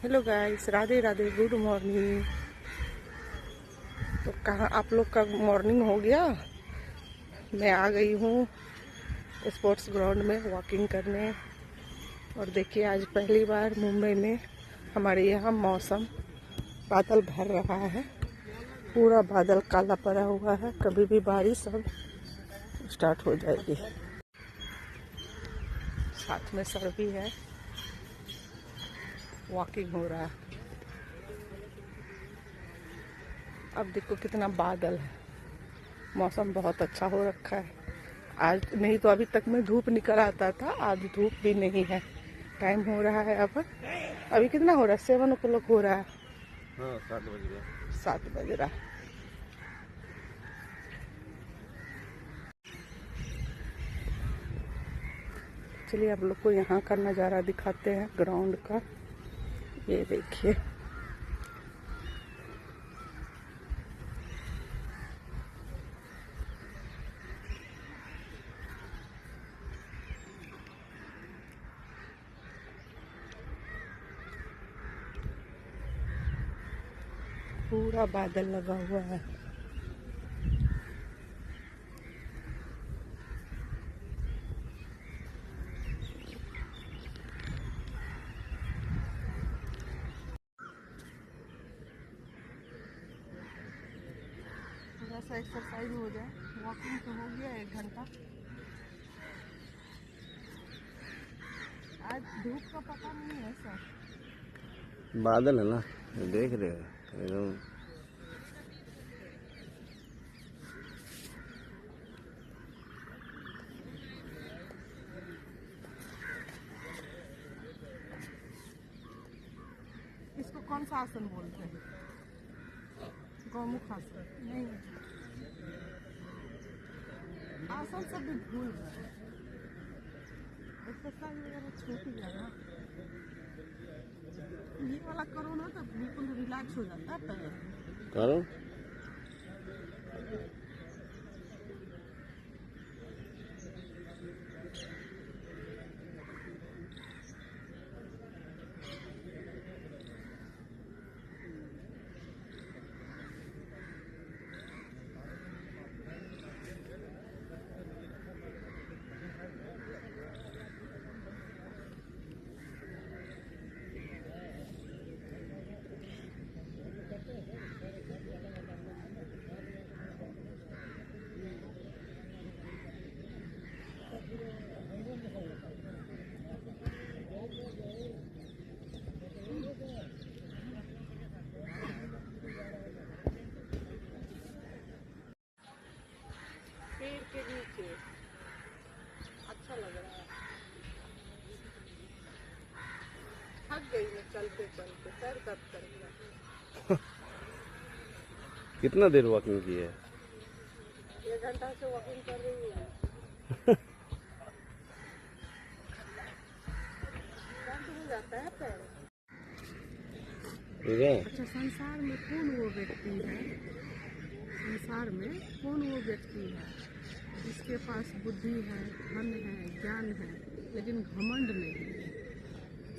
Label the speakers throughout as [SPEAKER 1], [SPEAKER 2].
[SPEAKER 1] Hello guys, Radhe Radhe, good morning. तो कहाँ आप लोग का मॉर्निंग हो गया। मैं आ गई हूँ स्पोर्ट्स ग्राउंड में वॉकिंग करने। और देखिए, आज पहली बार मुंबई में हमारे यहाँ मौसम बादल भर रहा है। पूरा बादल काला पड़ा हुआ है, कभी भी बारिश अब स्टार्ट हो जाएगी। साथ में सर भी है, वॉकिंग हो रहा है। अब देखो कितना बादल है, मौसम बहुत अच्छा हो रखा है आज। नहीं तो अभी तक में धूप निकल आता था, आज धूप भी नहीं है। टाइम हो रहा है अब, अभी कितना हो रहा है, 7 o'clock हो रहा है।
[SPEAKER 2] हाँ, 7 बज गया।
[SPEAKER 1] 7 बज रहा है। चलिए आप लोग को यहाँ का नज़ारा दिखाते हैं ग्राउंड का। ये देखिए, पूरा बादल लगा हुआ है। थोड़ा सा एक्सरसाइज हो जाए, वॉकिंग तो हो गया 1 घंटा। आज धूप का पता नहीं है सर।
[SPEAKER 2] बादल है ना, देख रहे हो एकदम।
[SPEAKER 1] इसको कौन सा आसन बोलते हैं? गौमुख आसन नहीं, आसन सब भी भूल रहे हैं। एक्सरसाइज वगैरह छूट गया ना। ये वाला करो ना तो बिल्कुल रिलैक्स हो जाता है पैर।
[SPEAKER 2] करो।
[SPEAKER 1] पेड़ के नीचे अच्छा लग रहा है। थक गई मैं चलते चलते, सर दर्द कर गया।
[SPEAKER 2] कितना देर वॉकिंग की है?
[SPEAKER 1] 1 घंटा से वॉकिंग कर रही हूँ। दर्द हो जाता है पैर।
[SPEAKER 2] ठीक है।
[SPEAKER 1] अच्छा, संसार में कौन वो व्यक्ति है, संसार में कौन वो व्यक्ति है जिसके पास बुद्धि है, धन है, ज्ञान है, लेकिन घमंड नहीं है?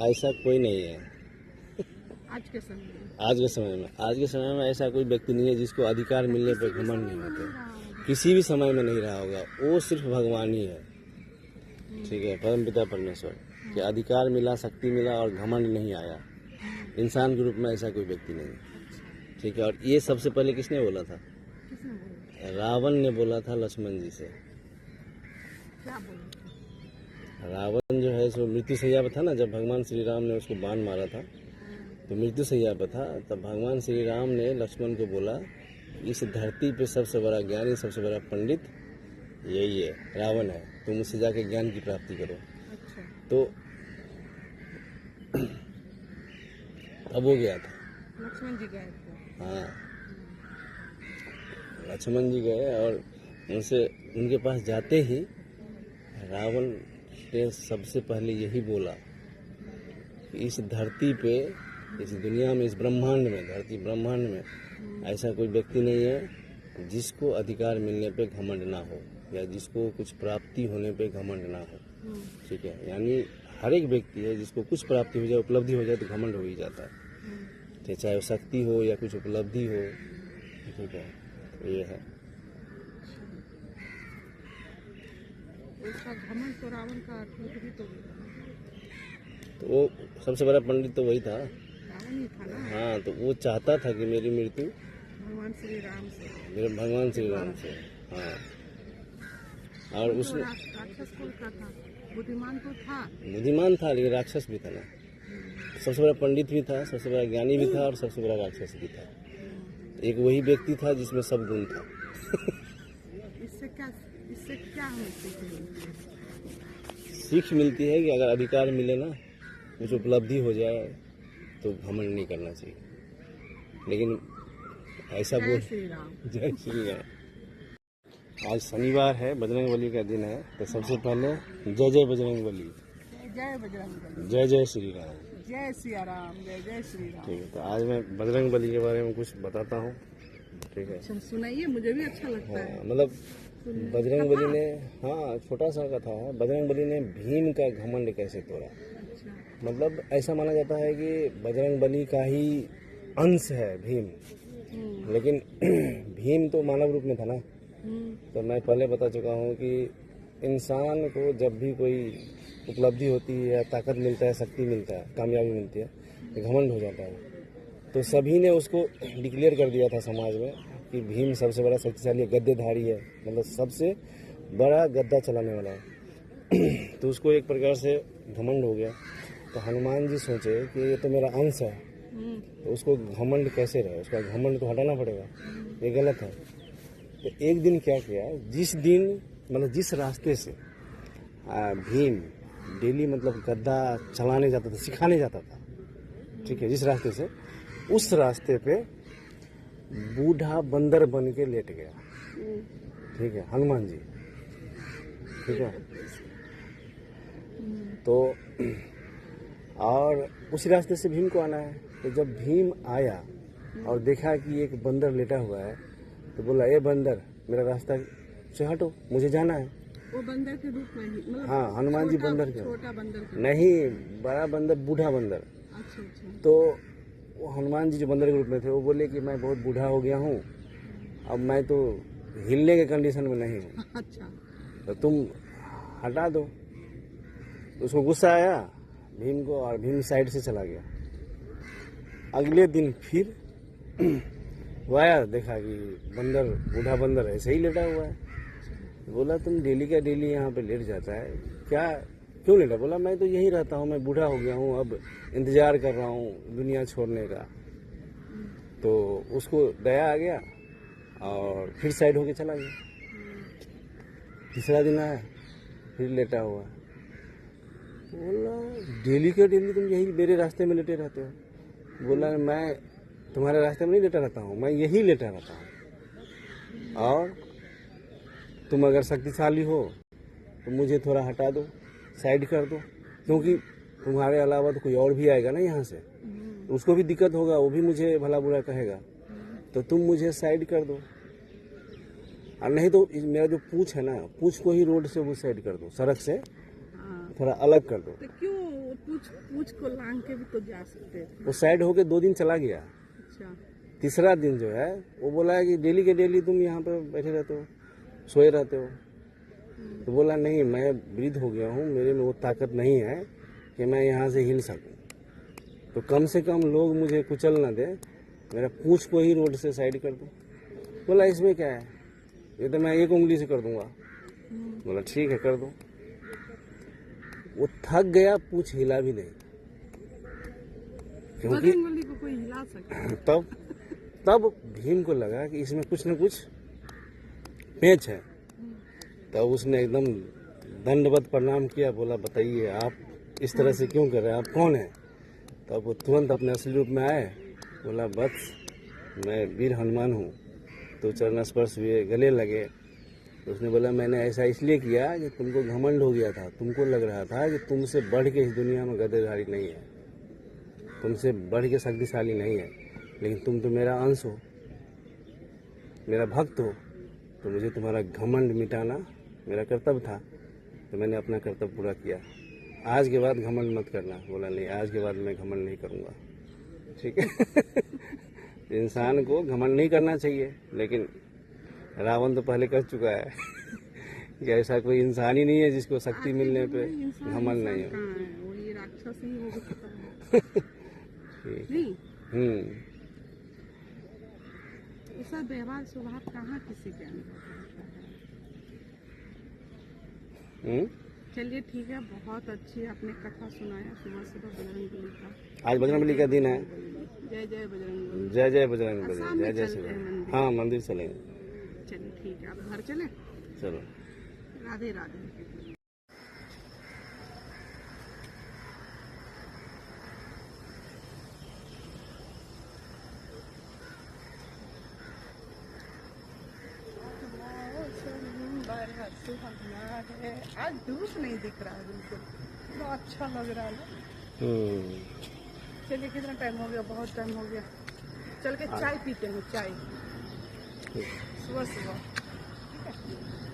[SPEAKER 2] ऐसा कोई नहीं है
[SPEAKER 1] आज के समय में।
[SPEAKER 2] आज के समय में ऐसा कोई व्यक्ति नहीं है जिसको अधिकार मिलने पर घमंड नहीं होता। किसी भी समय में नहीं रहा होगा, वो सिर्फ भगवान ही है। ठीक है, परमपिता परमेश्वर के अधिकार मिला, शक्ति मिला और घमंड नहीं आया। इंसान के रूप में ऐसा कोई व्यक्ति नहीं। ठीक है, और ये सबसे पहले किसने बोला था? रावण ने बोला था लक्ष्मण जी से।
[SPEAKER 1] क्या बोला?
[SPEAKER 2] रावण जो है सो मृत्यु सैया पर था ना, जब भगवान श्री राम ने उसको बाण मारा था तो मृत्यु सैया पर था। तब भगवान श्री राम ने लक्ष्मण को बोला, इस धरती पे सबसे बड़ा ज्ञानी, सबसे बड़ा पंडित यही है, रावण है। तुम उससे जाके ज्ञान की प्राप्ति करो।
[SPEAKER 1] अच्छा।
[SPEAKER 2] तो अब हो गया था।
[SPEAKER 1] लक्ष्मण जी गए थे।
[SPEAKER 2] हाँ, लक्ष्मण जी गए और उनसे, उनके पास जाते ही रावण ने सबसे पहले यही बोला कि इस धरती पे, इस दुनिया में, इस ब्रह्मांड में, धरती ब्रह्मांड में ऐसा कोई व्यक्ति नहीं है जिसको अधिकार मिलने पे घमंड ना हो, या जिसको कुछ प्राप्ति होने पे घमंड ना हो। ठीक है, यानी हर एक व्यक्ति है जिसको कुछ प्राप्ति हो जाए, उपलब्धि हो जाए तो घमंड हो ही जाता है, चाहे वो शक्ति हो या कुछ उपलब्धि हो। ठीक है, तो ये है।
[SPEAKER 1] उसका घमंड तो रावण का भी तो
[SPEAKER 2] वो सबसे बड़ा पंडित तो वही था,
[SPEAKER 1] रावण ही था ना।
[SPEAKER 2] हाँ। तो वो चाहता था कि मेरी मृत्यु
[SPEAKER 1] भगवान श्री राम से,
[SPEAKER 2] मेरे भगवान श्री राम से, हाँ। और उसने
[SPEAKER 1] राक्षस कुल का था, बुद्धिमान तो था,
[SPEAKER 2] बुद्धिमान था लेकिन राक्षस भी था ना। सबसे बड़ा पंडित भी था, सबसे बड़ा ज्ञानी भी था और सबसे बड़ा राक्षस भी था। एक वही व्यक्ति था जिसमें सब गुण था।
[SPEAKER 1] इससे क्या हमें सीख मिलती है?
[SPEAKER 2] सीख मिलती है कि अगर अधिकार मिले ना, कुछ उपलब्धि हो जाए तो घमंड नहीं करना चाहिए। लेकिन ऐसा बोल, जय श्री राम। आज शनिवार है, बजरंग बली का दिन है, तो सबसे पहले जय जय बजरंग बली,
[SPEAKER 1] जय बजरंग बली,
[SPEAKER 2] जय जय श्री राम,
[SPEAKER 1] जय सिया राम, जय जय श्री राम।
[SPEAKER 2] ठीक है, तो आज मैं बजरंग बली के बारे में कुछ बताता हूँ। ठीक है,
[SPEAKER 1] अच्छा सुनाइए, मुझे भी अच्छा लगता है।
[SPEAKER 2] हाँ, मतलब बजरंग बली ने, हाँ छोटा सा कथा है, बजरंग बली ने भीम का घमंड कैसे तोड़ा।
[SPEAKER 1] अच्छा।
[SPEAKER 2] मतलब ऐसा माना जाता है कि बजरंग बली का ही अंश है भीम, लेकिन भीम तो मानव रूप में था ना। तो मैं पहले बता चुका हूँ कि इंसान को जब भी कोई उपलब्धि होती है या ताकत मिलता है, शक्ति मिलता है, कामयाबी मिलती है, तो घमंड हो जाता है। तो सभी ने उसको डिक्लेयर कर दिया था समाज में कि भीम सबसे बड़ा शक्तिशाली गद्देधारी है, मतलब सबसे बड़ा गद्दा चलाने वाला है। तो उसको एक प्रकार से घमंड हो गया। तो हनुमान जी सोचे कि ये तो मेरा अंश है, तो उसको घमंड कैसे रहे, उसका घमंड तो हटाना पड़ेगा, ये गलत है। तो एक दिन क्या किया, जिस दिन मतलब जिस रास्ते से भीम डेली मतलब गद्दा चलाने जाता था, सिखाने जाता था, ठीक है, जिस रास्ते से, उस रास्ते पे बूढ़ा बंदर बन के लेट गया। ठीक है, हनुमान जी, ठीक है। तो और उसी रास्ते से भीम को आना है। तो जब भीम आया और देखा कि एक बंदर लेटा हुआ है, तो बोला, ए बंदर, मेरा रास्ता से हटो, मुझे जाना है।
[SPEAKER 1] वो बंदर के रूप में ही, मतलब
[SPEAKER 2] हाँ, हनुमान जी बंदर के,
[SPEAKER 1] छोटा बंदर
[SPEAKER 2] नहीं, बड़ा बंदर, बूढ़ा बंदर।
[SPEAKER 1] अच्छा अच्छा।
[SPEAKER 2] तो वो हनुमान जी जो बंदर के रूप में थे, वो बोले कि मैं बहुत बूढ़ा हो गया हूँ, अब मैं तो हिलने के कंडीशन में नहीं हूँ,
[SPEAKER 1] अच्छा,
[SPEAKER 2] तो तुम हटा दो। तो उसको गुस्सा आया भीम को, और भीम साइड से चला गया। अगले दिन फिर वो आया, देखा कि बंदर, बूढ़ा बंदर ऐसे ही लेटा हुआ है। बोला, तुम डेली का डेली यहाँ पे लेट जाता है, क्या, क्यों लेटा? बोला, मैं तो यही रहता हूँ, मैं बूढ़ा हो गया हूँ, अब इंतजार कर रहा हूँ दुनिया छोड़ने का। तो उसको दया आ गया और फिर साइड होके चला गया। तीसरा दिन आया, फिर लेटा हुआ। बोला, डेली के डेली तुम यही मेरे रास्ते में लेटे रहते हो। बोला, मैं तुम्हारे रास्ते में नहीं लेटा रहता हूँ, मैं यही लेटा रहता हूँ, और तुम अगर शक्तिशाली हो तो मुझे थोड़ा हटा दो, साइड कर दो, क्योंकि तुम्हारे अलावा तो कोई और भी आएगा ना यहाँ से, तो उसको भी दिक्कत होगा, वो भी मुझे भला बुरा कहेगा, तो तुम मुझे साइड कर दो। और नहीं तो मेरा जो पूछ है ना, पूछ को ही रोड से वो साइड कर दो, सड़क से थोड़ा अलग कर दो।
[SPEAKER 1] तो क्यों पूछ को लांग के भी तो जा सकते थे।
[SPEAKER 2] वो साइड होके 2 दिन चला गया।
[SPEAKER 1] अच्छा।
[SPEAKER 2] तीसरा दिन जो है, वो बोला है कि डेली के डेली तुम यहाँ पे बैठे रहते हो, सोए रहते हो। तो बोला, नहीं, मैं वृद्ध हो गया हूँ, मेरे में वो ताकत नहीं है कि मैं यहाँ से हिल सकूँ, तो कम से कम लोग मुझे कुचल ना दे, मेरा पूंछ को ही रोड से साइड कर दो। बोला, इसमें क्या है, ये तो मैं एक उंगली से कर दूंगा। बोला, ठीक है, कर दो। वो थक गया, पूंछ हिला भी नहीं, क्योंकि
[SPEAKER 1] को कोई हिला सकता।
[SPEAKER 2] तब भीम को लगा कि इसमें कुछ न कुछ पेच है। तब उसने एकदम दंडवत प्रणाम किया, बोला, बताइए आप इस तरह से क्यों कर रहे हैं, आप कौन हैं? तब वो तुरंत अपने असली रूप में आए। बोला, बस मैं वीर हनुमान हूँ। तो चरण स्पर्श हुए, गले लगे। तो उसने बोला, मैंने ऐसा इसलिए किया कि तुमको घमंड हो गया था, तुमको लग रहा था कि तुमसे बढ़ के इस दुनिया में गद्देधारी नहीं है, तुमसे बढ़ के शक्तिशाली नहीं है, लेकिन तुम तो मेरा अंश हो, मेरा भक्त हो, तो मुझे तुम्हारा घमंड मिटाना मेरा कर्तव्य था, तो मैंने अपना कर्तव्य पूरा किया। आज के बाद घमंड मत करना। बोला नहीं, आज के बाद मैं घमंड नहीं करूँगा। ठीक है। इंसान को घमंड नहीं करना चाहिए, लेकिन रावण तो पहले कर चुका है। कि ऐसा कोई इंसान ही नहीं है जिसको शक्ति मिलने पे घमंड नहीं हो।
[SPEAKER 1] वही राक्षस ही हो सकता है। नहीं ऐसा व्यवहार स्वभाव कहाँ किसी के अंदर होता है। चलिए ठीक है, बहुत अच्छी आपने कथा सुनाया सुबह सुबह बजरंगबली का।
[SPEAKER 2] आज बजरंगबली का दिन है।
[SPEAKER 1] जय जय बजरंगबली।
[SPEAKER 2] जय जय बजरंगबली। जय जय
[SPEAKER 1] चलते हैं
[SPEAKER 2] श्री।
[SPEAKER 1] मंदिर।
[SPEAKER 2] हाँ, मंदिर चलेंगे।
[SPEAKER 1] चलिए ठीक है, आप घर चले।
[SPEAKER 2] चलो।
[SPEAKER 1] राधे राधे। आज धूप नहीं दिख रहा है बिल्कुल, तो अच्छा लग रहा है ना। चलिए कितना टाइम हो गया, बहुत टाइम हो गया। चल के चाय पीते हैं, चाय सुबह सुबह। ठीक है।